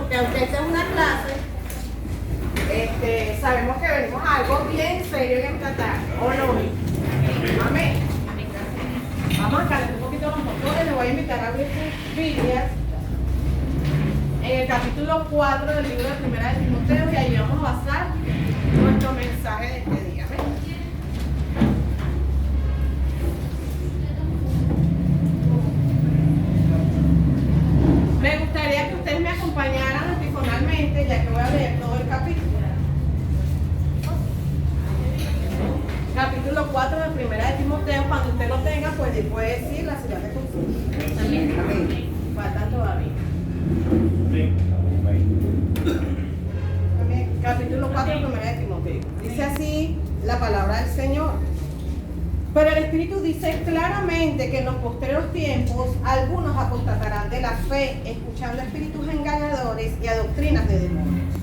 porque aunque esta es una clase, sabemos que venimos a algo bien serio en esta tarde, ¿o no? Amén. Vamos a calentar un poquito los motores, les voy a invitar a abrir sus Biblias en el capítulo 4 del libro de Primera de Timoteo, y ahí vamos a basar nuestro mensaje de este día. ¿Ven? Me gustaría que ustedes me acompañaran antifonalmente, ya que voy a leer todo el capítulo. Capítulo 4 de Primera de Timoteo. Cuando usted lo tenga, pues puede decir la ciudad de consulta. Amén. Amén. Faltan todavía. Amén. Capítulo 4 de Primera de Timoteo. Dice así la palabra del Señor. Pero el Espíritu dice claramente que en los postreros tiempos algunos apostatarán de la fe, escuchando espíritus engañadores y a doctrinas de demonios.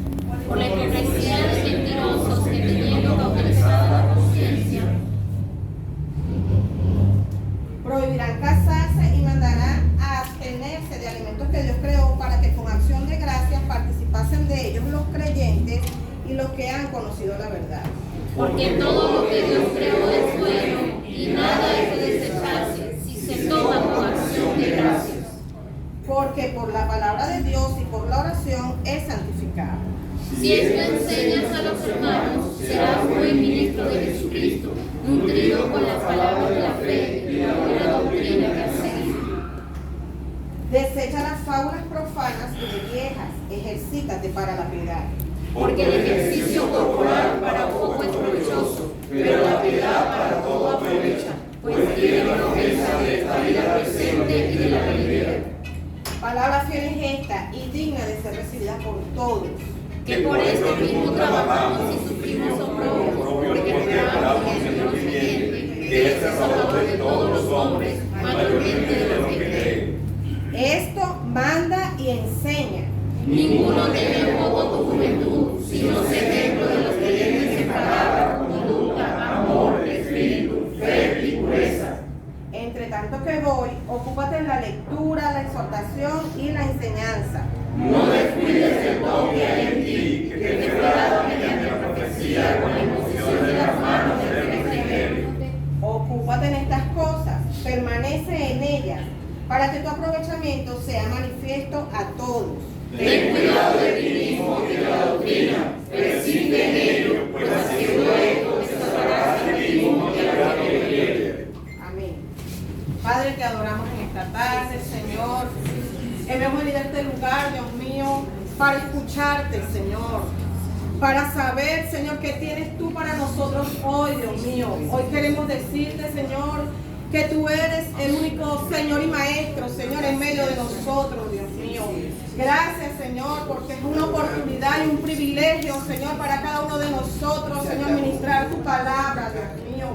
Por la hipocresía de los mentirosos que teniendo cauterizada la conciencia, prohibirán casarse y mandarán a abstenerse de alimentos que Dios creó, para que con acción de gracias participasen de ellos los creyentes y los que han conocido la verdad. porque todo lo que Dios creó es bueno y nada es de desecharse si se toma con acción de gracias. Porque por la palabra de Dios y por la oración es santificado. Si esto enseñas a los hermanos, serás buen ministro de Jesucristo, nutrido con las palabras de la fe y la buena doctrina que has seguido. Desecha las fábulas profanas y de viejas, ejercítate para la piedad. Porque el ejercicio corporal para poco es provechoso, pero la piedad para todo aprovecha, pues tiene recompensa de esta vida presente y de la venidera. Palabra fiel es esta y digna de ser recibida por todos. Que por esto mismo trabajamos y sufrimos oprobios, porque esperamos en el Dios viviente, que es el Salvador de todos los hombres, mayormente de los que creen. Esto manda y enseña. Ninguno debe poco tu juventud, sino ser ejemplo de los creyentes en palabra, conducta, amor, espíritu, fe y pureza. Entre tanto que voy, ocúpate en la lectura, la exhortación y la enseñanza. No descuides el don que hay en ti, que te fue dado mediante la profecía con la imposición de las manos del presbiterio. Ocúpate en estas cosas, permanece en ellas, para que tu aprovechamiento sea manifiesto a todos. Ten cuidado de ti mismo y de la doctrina, persiste en ello, pues haciendo esto te salvarás de ti mismo y a la que quiere. Amén. Padre, te adoramos en esta tarde, Señor. Hemos venido a este lugar, Dios mío, para escucharte, Señor. Para saber, Señor, qué tienes tú para nosotros hoy, Dios mío. Hoy queremos decirte, Señor, que tú eres el único Señor y Maestro, Señor, en medio de nosotros, Dios mío. Gracias, Señor, porque es una oportunidad y un privilegio, Señor, para cada uno de nosotros, Señor, ministrar tu palabra, Dios mío.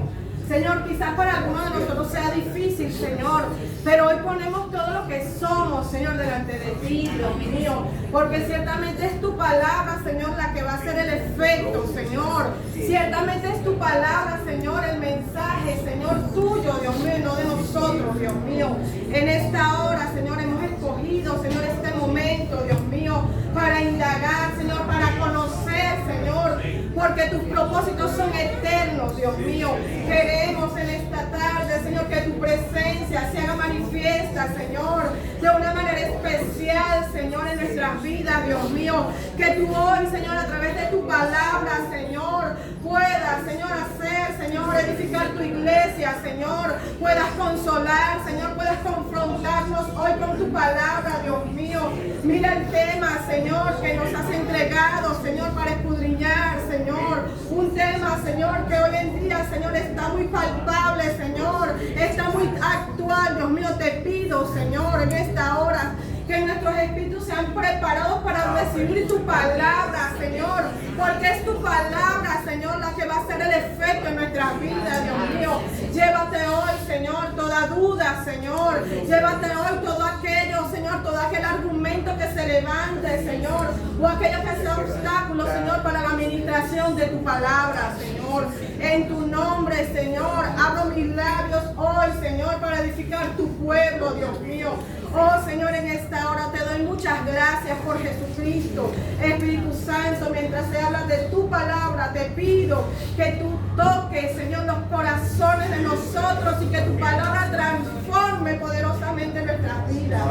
Señor, quizás para algunos de nosotros sea difícil, Señor, pero hoy ponemos todo lo que somos, Señor, delante de ti, Dios mío, porque ciertamente es tu palabra, Señor, la que va a hacer el efecto, Señor. Ciertamente es tu palabra, Señor, el mensaje, Señor, tuyo, Dios mío, y no de nosotros, Dios mío. En esta hora, Señor, hemos escogido, Señor, este momento, Dios mío, para indagar, Señor, para conocer, Señor, porque tus propósitos son eternos, Dios mío. Queremos en esta tarde, Señor, que tu presencia se haga manifiesta, Señor, de una manera especial, Señor, en nuestras vidas, Dios mío. Que tú hoy, Señor, a través de tu palabra, Señor, puedas, Señor, hacer, Señor, edificar tu iglesia, Señor. Puedas consolar, Señor, puedas confrontarnos hoy con tu palabra, Dios mío. Mira el tema, Señor, que nos has entregado, Señor, para escudriñar, Señor. Un tema, Señor, que hoy en día, Señor, está muy palpable, Señor. Está muy actual, Dios mío. Te pido, Señor, en esta hora, que nuestros espíritus sean preparados para recibir tu palabra, Señor, porque es tu palabra, Señor, la que va a hacer el efecto en nuestras vidas, Dios mío. Llévate hoy, Señor, toda duda, Señor. Llévate hoy todo aquello, Señor, todo aquel argumento que se levante, Señor, o aquello que sea obstáculo, Señor, para la administración de tu palabra, Señor. En tu nombre, Señor, abro mis labios hoy, Señor, para edificar tu pueblo, Dios mío. Oh Señor, en esta hora te doy muchas gracias por Jesucristo. Espíritu Santo, mientras se habla de tu palabra, te pido que tú toques, Señor, los corazones de nosotros y que tu palabra transforme poderosamente nuestras vidas.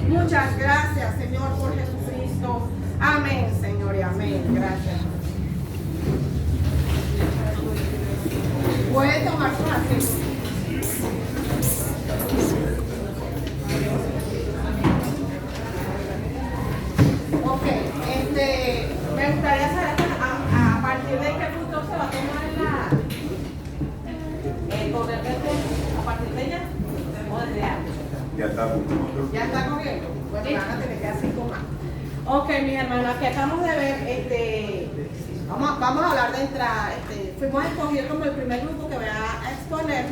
Muchas gracias, Señor, por Jesucristo. Amén, Señor, y amén. Gracias. Puede tomar su asiento. Ok, me gustaría saber a partir de qué punto se va a tomar el corriente, a partir de ella o desde antes. Ya está corriendo. Ya está corriendo. Bueno, van a tener que hacer con más. Ok, mis hermanos, aquí acabamos de ver, vamos a hablar de entrada. Fuimos a escoger como el primer grupo que va a exponer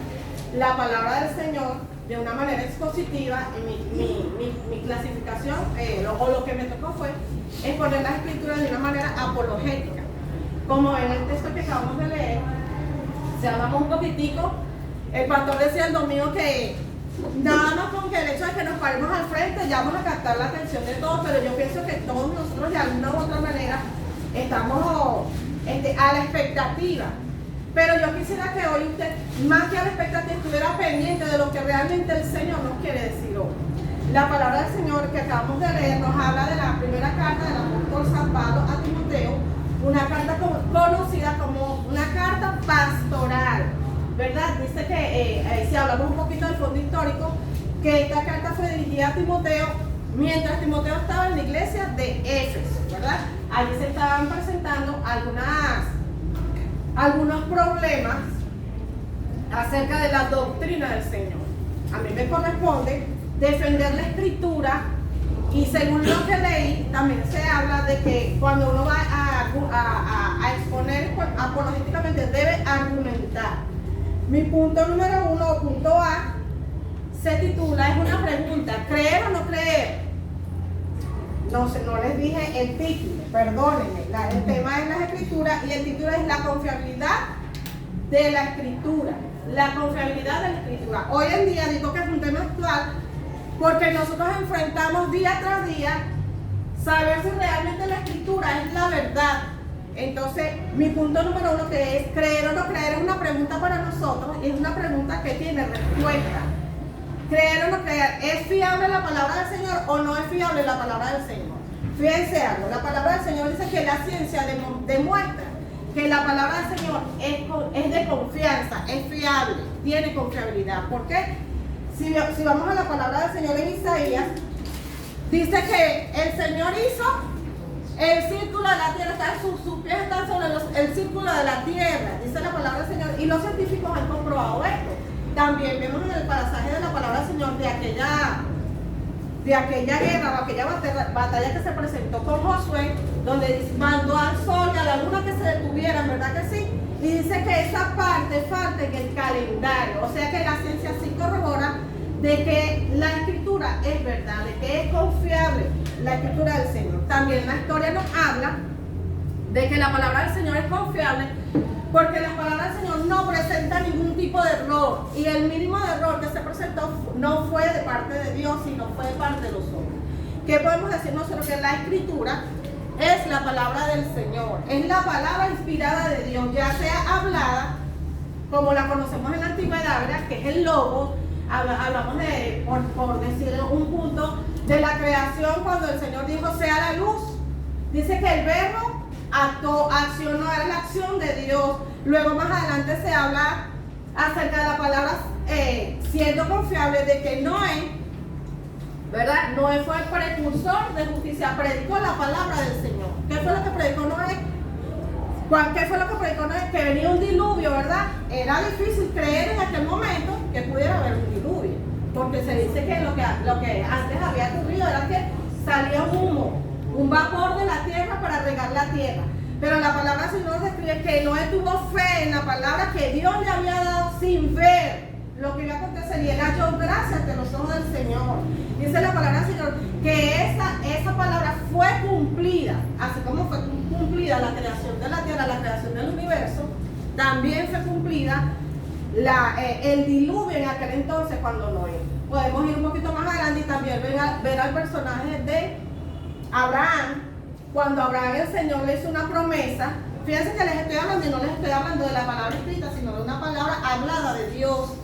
la palabra del Señor de una manera expositiva, y mi clasificación, o lo que me tocó fue exponer las escrituras de una manera apologética. Como en el texto que acabamos de leer, si hablamos un poquitico, el pastor decía el domingo que nada más con que el hecho de que nos paremos al frente ya vamos a captar la atención de todos, pero yo pienso que todos nosotros de alguna u otra manera estamos a la expectativa. Pero yo quisiera que hoy usted, más que a la expectativa, estuviera pendiente de lo que realmente el Señor nos quiere decir hoy. La palabra del Señor que acabamos de leer nos habla de la primera carta del apóstol San Pablo a Timoteo, una carta conocida como una carta pastoral, ¿verdad? Dice que, si hablamos un poquito del fondo histórico, que esta carta fue dirigida a Timoteo mientras Timoteo estaba en la iglesia de Éfeso, ¿verdad? Allí se estaban presentando algunos problemas acerca de la doctrina del Señor. A mí me corresponde defender la escritura, y según lo que leí, también se habla de que cuando uno va a exponer apologéticamente debe argumentar. Mi punto número 1, punto A, se titula, es una pregunta: ¿creer o no creer? No sé, no les dije el título, perdónenme. El tema es las escrituras y el título es la confiabilidad de la escritura. La confiabilidad de la escritura. Hoy en día digo que es un tema actual porque nosotros enfrentamos día tras día saber si realmente la escritura es la verdad. Entonces, mi punto número 1, que es creer o no creer, es una pregunta para nosotros y es una pregunta que tiene respuesta. Creer o no creer, ¿es fiable la palabra del Señor o no es fiable la palabra del Señor? Fíjense algo, la palabra del Señor dice que la ciencia demuestra que la palabra del Señor es de confianza, es fiable, tiene confiabilidad. ¿Por qué? Si vamos a la palabra del Señor en Isaías, dice que el Señor hizo el círculo de la tierra, sus pies están sobre el círculo de la tierra, dice la palabra del Señor, y los científicos han comprobado esto. También vemos en el pasaje de la palabra del Señor de aquella guerra o aquella batalla que se presentó con Josué, donde mandó al sol y a la luna que se detuvieran, ¿verdad que sí? Y dice que esa parte falta en el calendario, o sea que la ciencia sí corrobora de que la escritura es verdad, de que es confiable la escritura del Señor. También la historia nos habla de que la palabra del Señor es confiable porque la palabra del Señor no presenta ningún tipo de error, y el mínimo de error que se presentó no fue de parte de Dios, sino fue de parte de los hombres. ¿Qué podemos decir nosotros? Que la escritura es la palabra del Señor, es la palabra inspirada de Dios, ya sea hablada, como la conocemos en la antigüedad, ¿verdad? Que es el logo. Hablamos de, por decir un punto, de la creación, cuando el Señor dijo sea la luz. Dice que el verbo accionó, era la acción de Dios. Luego más adelante se habla acerca de la palabra siendo confiable, de que Noé, ¿verdad? Noé fue el precursor de justicia, predicó la palabra del Señor. ¿Qué fue lo que predicó Noé? ¿Qué fue lo que predicó Noé? Que venía un diluvio, ¿verdad? Era difícil creer en aquel momento que pudiera haber un diluvio, porque se dice que lo que antes había ocurrido era que salía un humo, un vapor de la tierra para regar la tierra. Pero la palabra del Señor describe que Noé tuvo fe en la palabra que Dios le había dado sin ver lo que iba a acontecer, y él halló gracia ante los ojos del Señor. Dice la palabra del Señor que esa palabra fue cumplida, así como fue cumplida la creación de la tierra, la creación del universo, también fue cumplida el diluvio en aquel entonces cuando Noé. podemos ir un poquito más adelante y también ver al personaje de Abraham. Cuando Abraham el Señor le hizo una promesa, fíjense que les estoy hablando y no les estoy hablando de la palabra escrita, sino de una palabra hablada de Dios.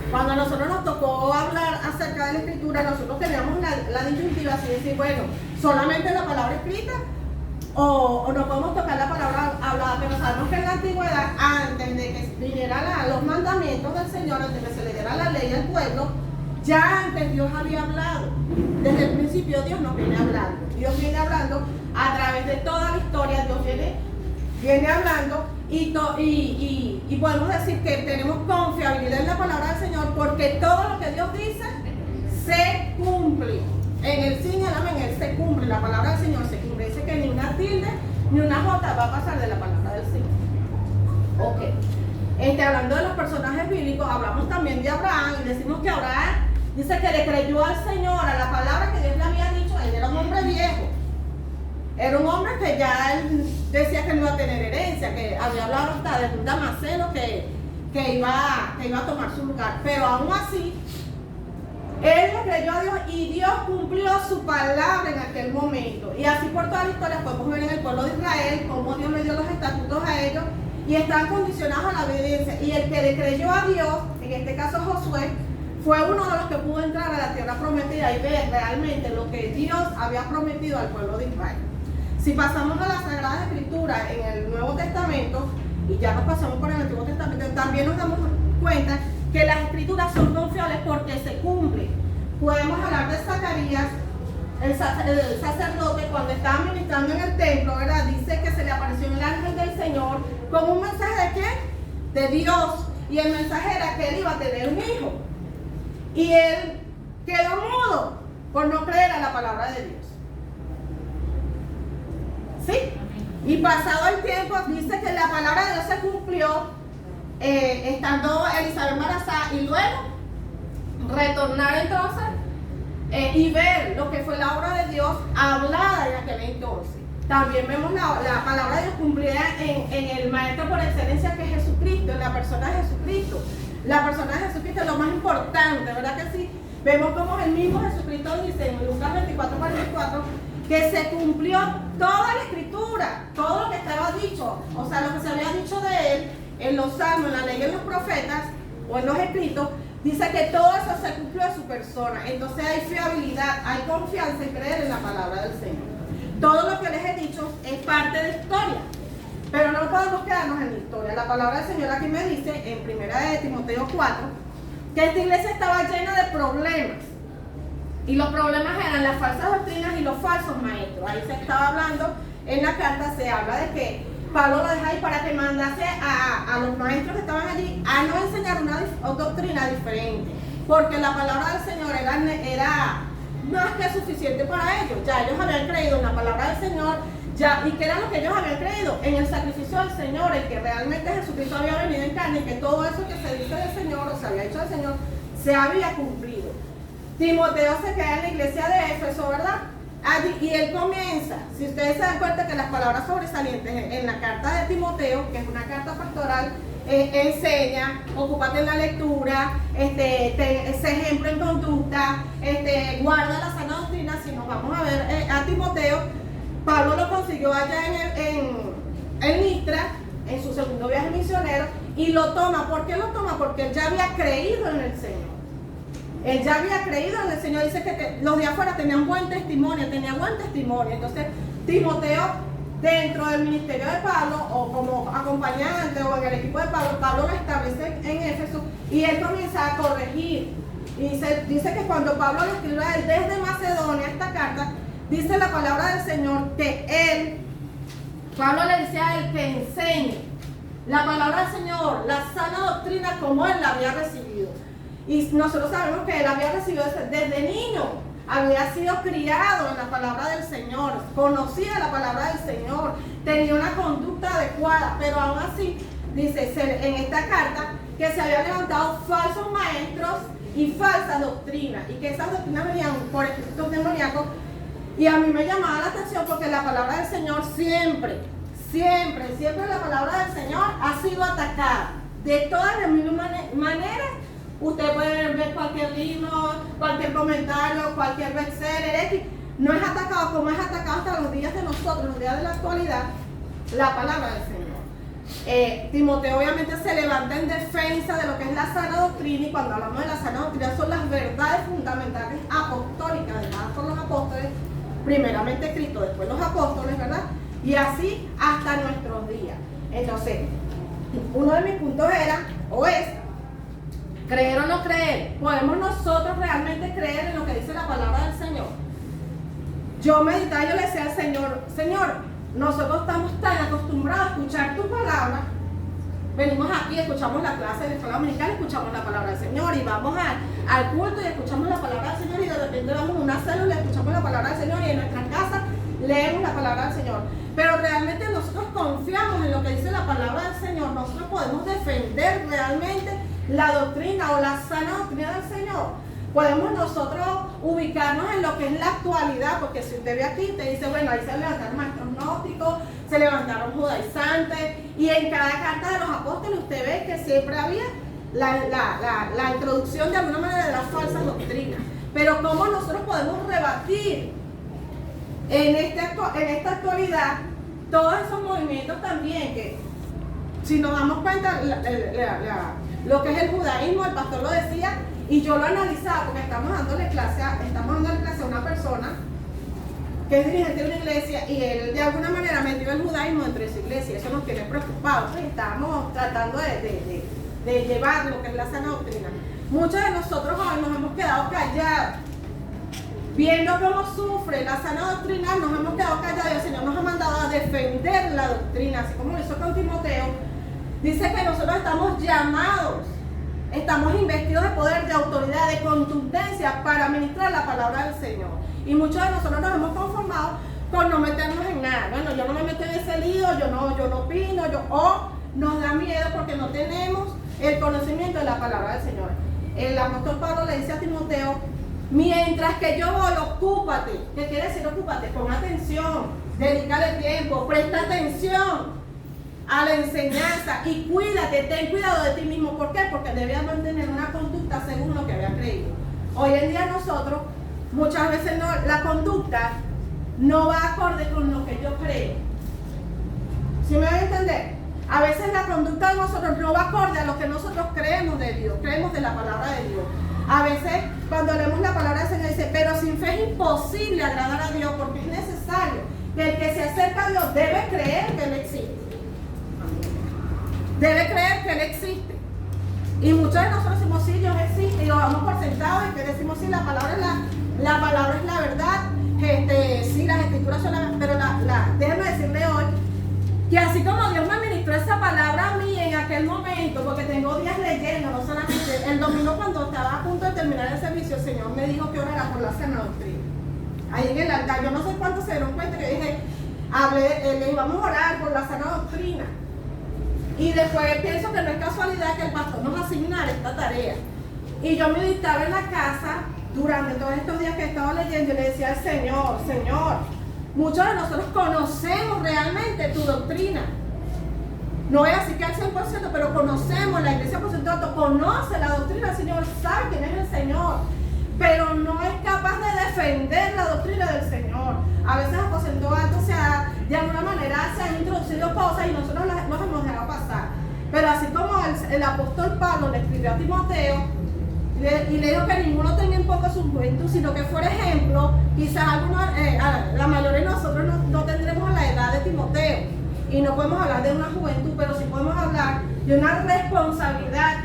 Cuando a nosotros nos tocó hablar acerca de la escritura, nosotros teníamos la disyuntiva así de decir, bueno, solamente la palabra escrita o no podemos tocar la palabra hablada, pero sabemos que en la antigüedad, antes de que vinieran los mandamientos del Señor, antes de que se le diera la ley al pueblo, ya antes Dios había hablado. Desde el principio Dios nos viene hablando. Dios viene hablando a través de toda la historia. Dios viene hablando y podemos decir que tenemos confiabilidad en la palabra del Señor porque todo lo que Dios dice se cumple. En el sí y el amén, Él se cumple. La palabra del Señor se cumple. Dice que ni una tilde ni una jota va a pasar de la palabra del Señor. Ok. Hablando de los personajes bíblicos, hablamos también de Abraham y decimos que Abraham dice que le creyó al Señor, a la palabra que Dios le había dicho. Él era un hombre viejo. Era un hombre que ya él decía que no iba a tener herencia, que había hablado hasta de un damasceno que iba a tomar su lugar. Pero aún así, él le creyó a Dios y Dios cumplió su palabra en aquel momento. Y así por toda la historia podemos ver en el pueblo de Israel cómo Dios le dio los estatutos a ellos y están condicionados a la obediencia. Y el que le creyó a Dios, en este caso Josué, fue uno de los que pudo entrar a la tierra prometida y ver realmente lo que Dios había prometido al pueblo de Israel. Si pasamos a la Sagrada Escritura en el Nuevo Testamento, y ya nos pasamos por el Antiguo Testamento, también nos damos cuenta que las Escrituras son confiables porque se cumplen. Podemos hablar de Zacarías, el sacerdote, cuando estaba ministrando en el templo, ¿verdad? Dice que se le apareció el ángel del Señor con un mensaje de ¿qué? De Dios. Y el mensaje era que él iba a tener un hijo. Y él quedó mudo por no creer a la palabra de Dios. ¿Sí? Y pasado el tiempo, dice que la palabra de Dios se cumplió estando Elizabeth embarazada y luego retornar entonces y ver lo que fue la obra de Dios hablada en aquel entonces. También vemos la palabra de Dios cumplida en el maestro por excelencia que es Jesucristo, en la persona de Jesucristo. La persona de Jesucristo es lo más importante, ¿verdad que sí? Vemos como el mismo Jesucristo dice en Lucas 24:44 que se cumplió toda la escritura, todo lo que estaba dicho, o sea, lo que se había dicho de él en los salmos, en la ley, en los profetas o en los escritos, dice que todo eso se cumplió en su persona. Entonces hay fiabilidad, hay confianza en creer en la palabra del Señor. Todo lo que les he dicho es parte de la historia, pero no podemos quedarnos en la historia. La palabra del Señor aquí me dice, en 1 Timoteo 4, que esta iglesia estaba llena de problemas. Y los problemas eran las falsas doctrinas y los falsos maestros. Ahí se estaba hablando, en la carta se habla de que Pablo lo deja ahí para que mandase a los maestros que estaban allí a no enseñar una doctrina diferente. Porque la palabra del Señor era más que suficiente para ellos. Ya ellos habían creído en la palabra del Señor. ¿Y qué era lo que ellos habían creído? En el sacrificio del Señor, en que realmente Jesucristo había venido en carne y que todo eso que se dice del Señor o se había hecho del Señor se había cumplido. Timoteo se queda en la iglesia de Éfeso, ¿verdad? Allí, y él comienza, si ustedes se dan cuenta que las palabras sobresalientes en la carta de Timoteo, que es una carta pastoral, enseña, ocúpate en la lectura, sé ejemplo en conducta, guarda la sana doctrina. Si nos vamos a ver a Timoteo, Pablo lo consiguió allá en Listra, en su segundo viaje misionero, y lo toma. ¿Por qué lo toma? Porque él ya había creído en el Señor. Él ya había creído en el Señor. Dice que los de afuera tenían buen testimonio, Entonces, Timoteo, dentro del ministerio de Pablo, o como acompañante, o en el equipo de Pablo lo establece en Éfeso, y él comienza a corregir. Y dice que cuando Pablo le escribe a él desde Macedonia esta carta, dice la palabra del Señor que Pablo le dice a él que enseñe la palabra del Señor, la sana doctrina como él la había recibido. Y nosotros sabemos que él había recibido desde niño, había sido criado en la palabra del Señor, conocía la palabra del Señor, tenía una conducta adecuada, pero aún así, dice en esta carta, que se habían levantado falsos maestros y falsas doctrinas, y que esas doctrinas venían por espíritus demoníacos. Y a mí me llamaba la atención porque la palabra del Señor siempre la palabra del Señor ha sido atacada de todas las mismas maneras Usted puede ver cualquier libro, cualquier comentario, cualquier bestseller, no es atacado como es atacado hasta los días de nosotros, los días de la actualidad, la palabra del Señor. Timoteo obviamente se levanta en defensa de lo que es la sana doctrina, y cuando hablamos de la sana doctrina son las verdades fundamentales apostólicas dejadas por los apóstoles, primeramente Cristo, después los apóstoles, ¿verdad? Y así hasta nuestros días. Entonces, uno de mis puntos era, o es, creer o no creer. ¿Podemos nosotros realmente creer en lo que dice la palabra del Señor? Yo meditaba, yo le decía al Señor, Señor, nosotros estamos tan acostumbrados a escuchar tu palabra. Venimos aquí, escuchamos la clase de escuela dominical, escuchamos la palabra del Señor, y vamos al culto y escuchamos la palabra del Señor, y de repente vamos a una célula y escuchamos la palabra del Señor, y en nuestras casas leemos la palabra del Señor. Pero realmente nosotros confiamos en lo que dice la palabra del Señor. Nosotros podemos defender realmente la doctrina o la sana doctrina del Señor. Podemos nosotros ubicarnos en lo que es la actualidad, porque si usted ve aquí, te dice, bueno, ahí se levantaron maestros gnósticos, se levantaron judaizantes, y en cada carta de los apóstoles usted ve que siempre había la introducción de alguna manera de las falsas doctrinas. Pero ¿cómo nosotros podemos rebatir en esta actualidad todos esos movimientos también que, si nos damos cuenta, lo que es el judaísmo, el pastor lo decía, y yo lo analizaba porque estamos dándole clase a una persona que es dirigente de una iglesia, y él de alguna manera metió el judaísmo dentro de su iglesia. Eso nos tiene preocupados. Estamos tratando de llevar lo que es la sana doctrina. Muchos de nosotros hoy nos hemos quedado callados, viendo cómo sufre la sana doctrina, nos hemos quedado callados, y el Señor nos ha mandado a defender la doctrina, así como lo hizo con Timoteo. Dice que nosotros estamos llamados, estamos investidos de poder, de autoridad, de contundencia para ministrar la palabra del Señor. Y muchos de nosotros nos hemos conformado con no meternos en nada. Bueno, yo no me meto en ese lío, yo no opino, o nos da miedo porque no tenemos el conocimiento de la palabra del Señor. El apóstol Pablo le dice a Timoteo, mientras que yo voy, ocúpate. ¿Qué quiere decir ocúpate? Pon atención, dedícale tiempo, presta atención a la enseñanza y cuídate, ten cuidado de ti mismo. ¿Por qué? Porque debías mantener una conducta según lo que había creído. Hoy en día nosotros, muchas veces la conducta no va acorde con lo que yo creo. ¿Sí me van a entender? A veces la conducta de nosotros no va acorde a lo que nosotros creemos de Dios, creemos de la palabra de Dios. A veces cuando leemos la palabra del Señor dice, pero sin fe es imposible agradar a Dios, porque es necesario que el que se acerca a Dios debe creer que Él existe. Debe creer que Él existe. Y muchos de nosotros decimos, sí, Dios existe, y lo damos por sentado, y que decimos, sí, la palabra es la verdad, sí, las escrituras son la verdad, pero déjenme decirle hoy, que así como Dios me ministró esa palabra a mí en aquel momento, porque tengo días leyendo, no solamente, el domingo cuando estaba a punto de terminar el servicio, el Señor me dijo que orara por la sana doctrina. Ahí en el altar, yo no sé cuántos se dieron cuenta que dije, le íbamos a orar por la sana doctrina. Y después pienso que no es casualidad que el pastor nos asignara esta tarea. Y yo meditaba en la casa durante todos estos días que he estado leyendo, y le decía al Señor, Señor, muchos de nosotros conocemos realmente tu doctrina. No es así que al 100%, pero conocemos, la iglesia por ciento conoce la doctrina del Señor, sabe quién es el Señor, pero no es capaz de defender la doctrina del Señor. A veces aposento alto, de alguna manera se han introducido cosas y nosotros nos hemos dejado pasar. Pero así como el apóstol Pablo le escribió a Timoteo, y le dijo que ninguno tenga en poco su juventud, sino que fuera ejemplo, quizás la mayoría de nosotros no tendremos la edad de Timoteo, y no podemos hablar de una juventud, pero sí podemos hablar de una responsabilidad,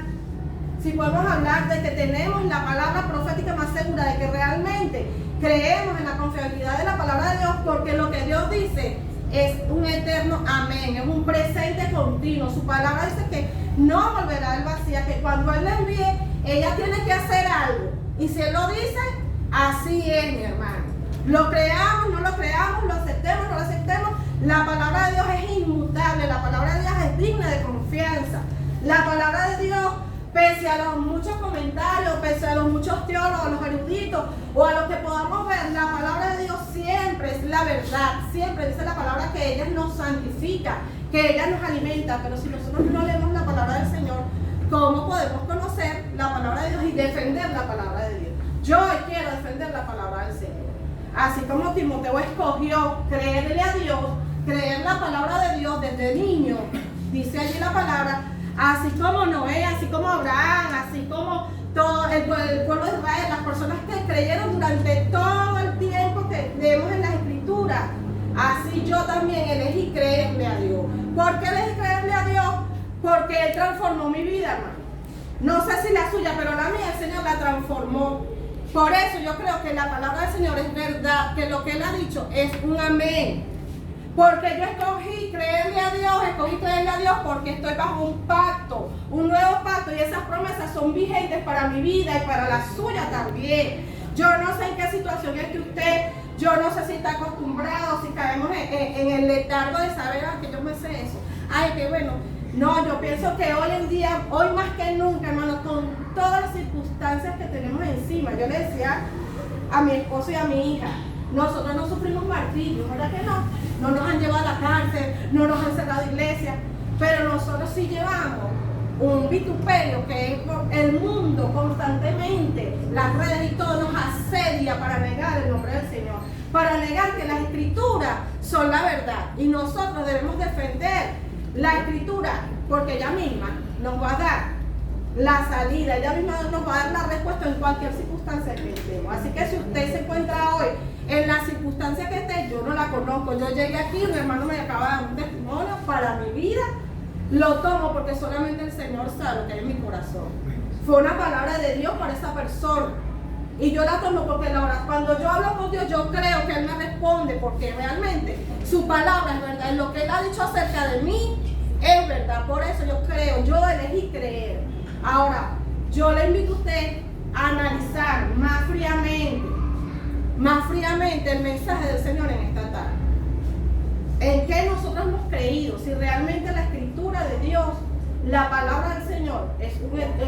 sí podemos hablar de que tenemos la palabra profética más segura, de que realmente creemos en la confiabilidad de la palabra de Dios, porque lo que Dios dice es un eterno amén, es un presente continuo. Su palabra dice que no volverá al vacío, que cuando Él la envíe, ella tiene que hacer algo. Y si Él lo dice, así es, mi hermano. Lo creamos, no lo creamos, lo aceptemos, no lo aceptemos. La palabra de Dios es inmutable, la palabra de Dios es digna de confianza. La palabra de Dios, pese a los muchos comentarios, pese a los muchos teólogos, los eruditos, o a lo que podamos ver, la palabra de Dios siempre es la verdad. Siempre dice la palabra que ella nos santifica, que ella nos alimenta. Pero si nosotros no leemos la palabra del Señor, ¿cómo podemos conocer la palabra de Dios y defender la palabra de Dios. Yo hoy quiero defender la palabra del Señor. Así como Timoteo escogió creerle a Dios, creer la palabra de Dios desde niño, dice allí la palabra, así como Noé, así como Abraham, así como todo el pueblo de Israel, las personas que creyeron durante todo el tiempo que leemos en las Escrituras, así yo también elegí creerle a Dios. ¿Por qué elegí creerle a Dios? Porque Él transformó mi vida, hermano. No sé si la suya, pero la mía, el Señor la transformó. Por eso yo creo que la palabra del Señor es verdad, que lo que Él ha dicho es un amén. Porque yo escogí creerle a Dios porque estoy bajo un pacto, un nuevo pacto, y esas promesas son vigentes para mi vida y para la suya también. Yo no sé en qué situación es que usted, yo no sé si está acostumbrado, si caemos en el letargo de saber que yo me sé eso. Ay, qué bueno. No, yo pienso que hoy en día, hoy más que nunca, hermano, con todas las circunstancias que tenemos encima, yo le decía a mi esposo y a mi hija, nosotros no sufrimos martirio, ¿verdad que no? No nos han llevado a la cárcel, no nos han cerrado iglesias, pero nosotros sí llevamos un vituperio que es el mundo constantemente, las redes y todo nos asedia para negar el nombre del Señor, para negar que las Escrituras son la verdad, y nosotros debemos defender la Escritura, porque ella misma nos va a dar la salida, ella misma nos va a dar la respuesta en cualquier circunstancia que estemos. Así que si usted se encuentra hoy en la circunstancia que esté, yo no la conozco, yo llegué aquí, mi hermano me acaba de dar un testimonio para mi vida, lo tomo porque solamente el Señor sabe lo que hay en mi corazón. Fue una palabra de Dios para esa persona. Y yo la tomo porque cuando yo hablo con Dios, yo creo que Él me responde, porque realmente su palabra es verdad. Y lo que Él ha dicho acerca de mí es verdad. Por eso yo creo, yo elegí creer. Ahora, yo le invito a usted a analizar más fríamente el mensaje del Señor en esta tarde. ¿En qué nosotros hemos creído? Si realmente la Escritura de Dios, la palabra del Señor, es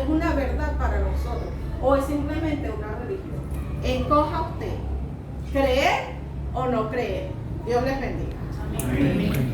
una verdad para nosotros, o es simplemente una religión. Escoja usted, creer o no creer. Dios les bendiga. Amén.